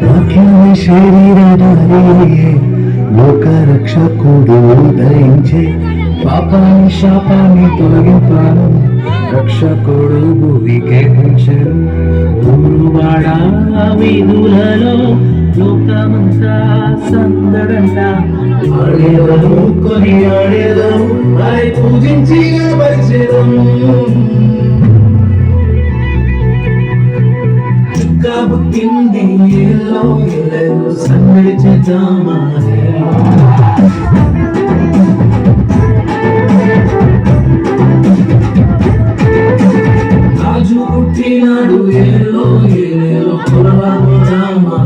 వాక్యమే శరీరధారియే లోక రక్షకుడు ఉదయించే పాపాన్ని శాపాన్ని తొలగింపాను రక్షకుడు భూమికే దించెను ఊరువాడ వీధులలో లోకమంతా సందడంట ఆడేదము కొని ఆడేదము మరి పూజించి పరిచేదము పుట్టింది ఏలో ఏలేలో సందడి చేద్దామా రాజు పుట్టినాడు ఏలో ఏలేలో పొరవాడుదామా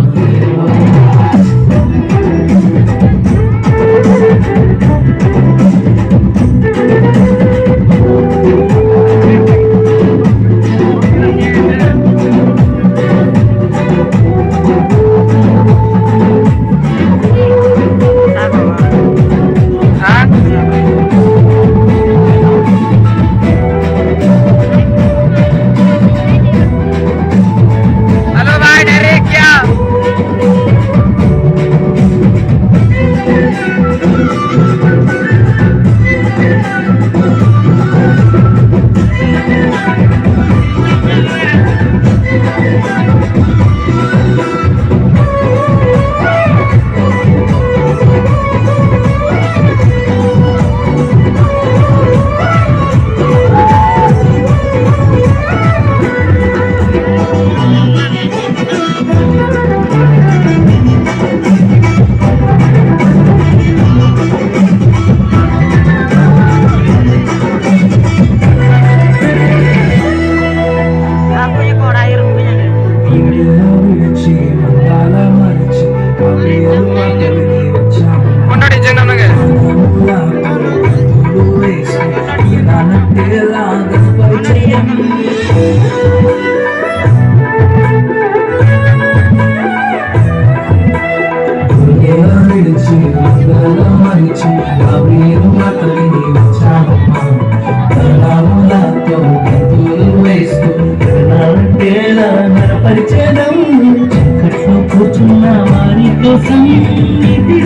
కూర్చున్న వారి కోసం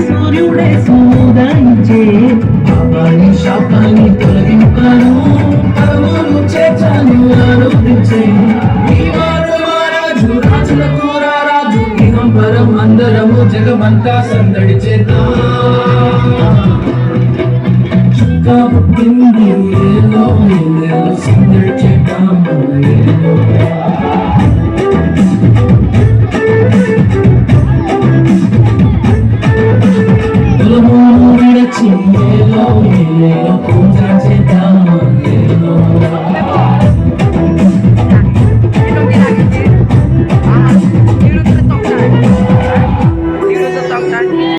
సూర్యుడే సూదరించే పాపాన్ని శాపాన్ని తొలగింపాను పరమును చేర్చాను ఆరోపించే రాజు రాజులకు రాజు ఇహం పరం అందరము జగమంతా సందడి చేద్దాం చుక్క పుట్టింది ఏలో ఏలో సందడి చేద్దాం ఏలో